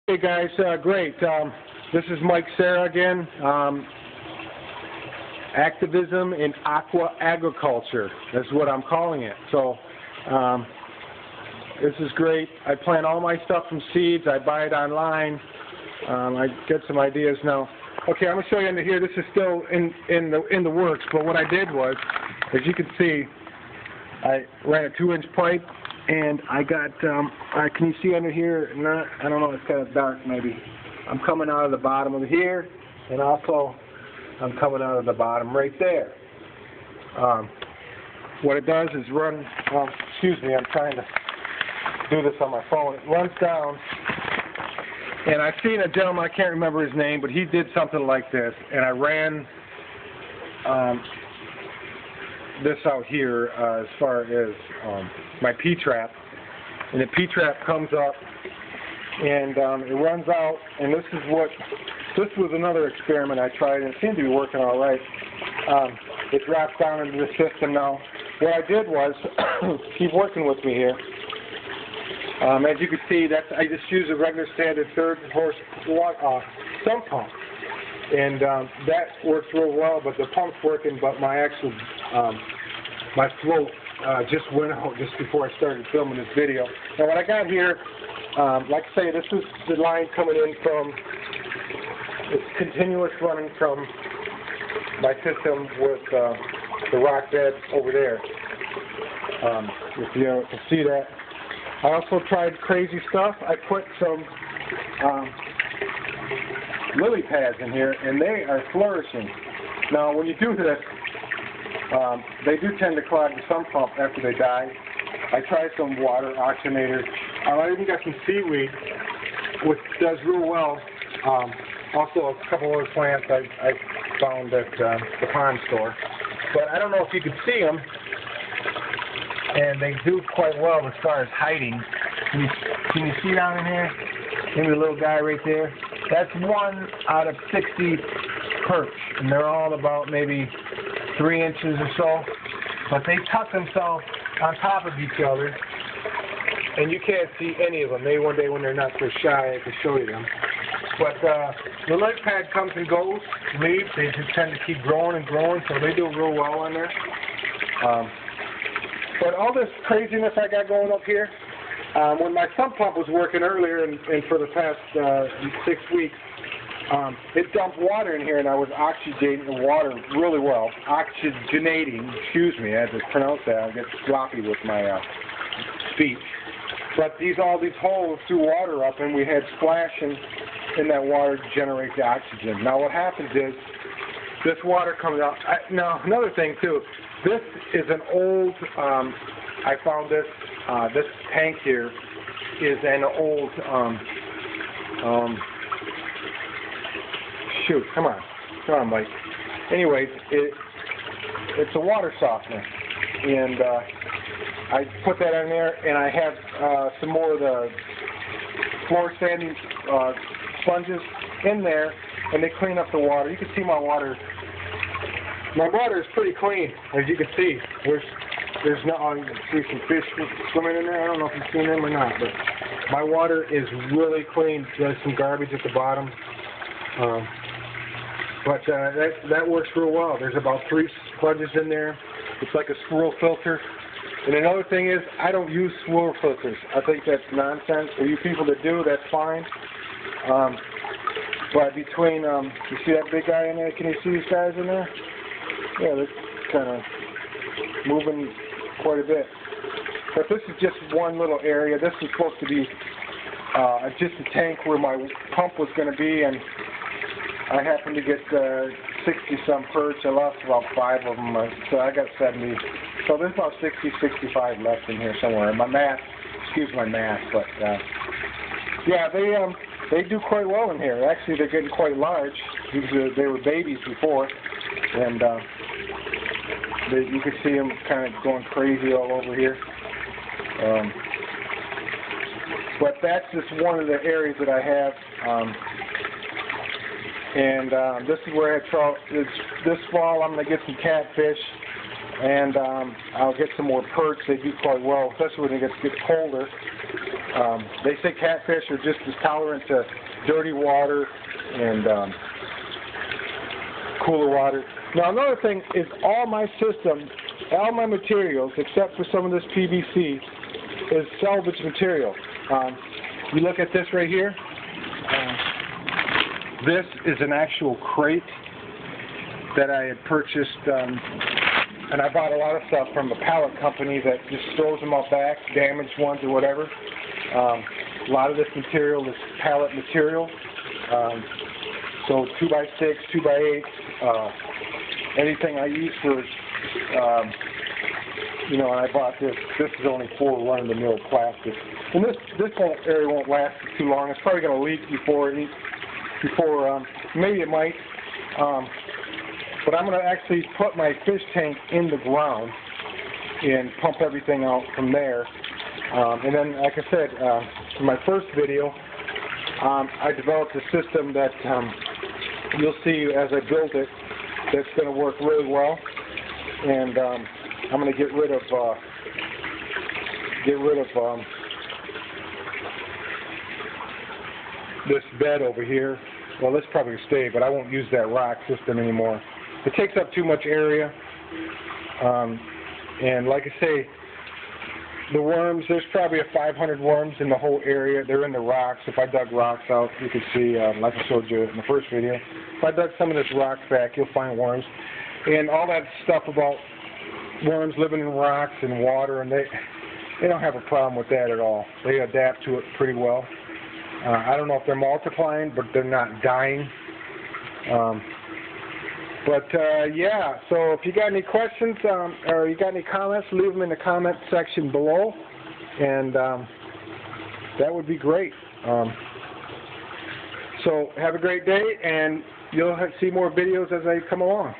Hey guys, great. This is Mike Serra again. Activism in aqua agriculture. That's what I'm calling it. So this is great. I plant all my stuff from seeds. I buy it online. I get some ideas now. Okay, I'm gonna show you under here. This is still in the works. But what I did was, as you can see, I ran a 2-inch pipe. And I got, can you see under here? I don't know, it's kind of dark maybe. I'm coming out of the bottom of here, and also I'm coming out of the bottom right there. What it does is run, excuse me, I'm trying to do this on my phone. It runs down, and I've seen a gentleman, I can't remember his name, but he did something like this, and I ran this out here as far as my P-trap, and the P-trap comes up and it runs out, and this was another experiment I tried, and it seemed to be working all right. It drops down into the system now. What I did was keep working with me here. As you can see, I just use a regular standard 3rd horse sump pump. And that works real well, but the pump's working, but my actual, my float just went out just before I started filming this video. Now what I got here, like I say, this is the line coming in from, it's continuous running from my system with the rock bed over there. If you can see that. I also tried crazy stuff. I put some lily pads in here, and they are flourishing. Now, when you do this, they do tend to clog the sump pump after they die. I tried some water oxygenators. I even got some seaweed, which does real well. Also, a couple other plants I found at the pond store. But I don't know if you can see them, and they do quite well as far as hiding. Can you see down in here? Maybe the little guy right there. That's 1 out of 60 perch, and they're all about maybe 3 inches or so. But they tuck themselves on top of each other, and you can't see any of them. Maybe one day when they're not so shy, I can show you them. But the lily pad comes and goes, leaves. They just tend to keep growing and growing, so they do real well on there. But all this craziness I got going up here, when my sump pump was working earlier and for the past 6 weeks, it dumped water in here, and I was oxygenating the water really well. Oxygenating, excuse me, I had to pronounce that. I get sloppy with my speech. But all these holes threw water up, and we had splashing in that water to generate the oxygen. Now what happens is, this water comes out. Now another thing too, this is an old, I found this tank here is an old, shoot, come on, Mike. Anyways, it's a water softener, and I put that in there, and I have some more of the floor sanding sponges in there, and they clean up the water. You can see my water. My water is pretty clean, as you can see. There's no, you can see some fish swimming in there. I don't know if you've seen them or not, but my water is really clean. There's some garbage at the bottom. But that works real well. There's about 3 sponges in there. It's like a swirl filter. And another thing is, I don't use swirl filters. I think that's nonsense. For you people that do, that's fine. But between, you see that big guy in there? Can you see these guys in there? Yeah, they're kind of moving quite a bit. But this is just one little area. This is supposed to be just a tank where my pump was going to be, and I happened to get 60-some perch. I lost about 5 of them, so I got 70. So there's about 60, 65 left in here somewhere. My math, excuse my math, but yeah, they do quite well in here. Actually, they're getting quite large. They were babies before, and you can see them kind of going crazy all over here. But that's just one of the areas that I have. And this is where I had trouble. This fall, I'm going to get some catfish, and I'll get some more perch. They do quite well, especially when it gets colder. They say catfish are just as tolerant to dirty water and cooler water. Now another thing is all my system, all my materials, except for some of this PVC, is salvage material. You look at this right here. This is an actual crate that I had purchased, and I bought a lot of stuff from a pallet company that just throws them out back, damaged ones or whatever. A lot of this material is pallet material. So 2x6, 2x8, anything I use for, you know, I bought this. This is only for run-of-the-mill plastic. And this area won't last too long. It's probably going to leak before maybe it might. But I'm going to actually put my fish tank in the ground and pump everything out from there. And then, like I said, in my first video, I developed a system that you'll see as I build it that's going to work really well. And I'm going to get rid of this bed over here. Well, this probably stay, but I won't use that rock system anymore. It takes up too much area. And like I say, the worms, there's probably 500 worms in the whole area. They're in the rocks. If I dug rocks out, you can see, like I showed you in the first video, if I dug some of this rocks back, you'll find worms. And all that stuff about worms living in rocks and water, and they don't have a problem with that at all. They adapt to it pretty well. I don't know if they're multiplying, but they're not dying. Yeah, so if you got any questions or you got any comments, leave them in the comment section below, and that would be great. So have a great day, and you'll see more videos as they come along.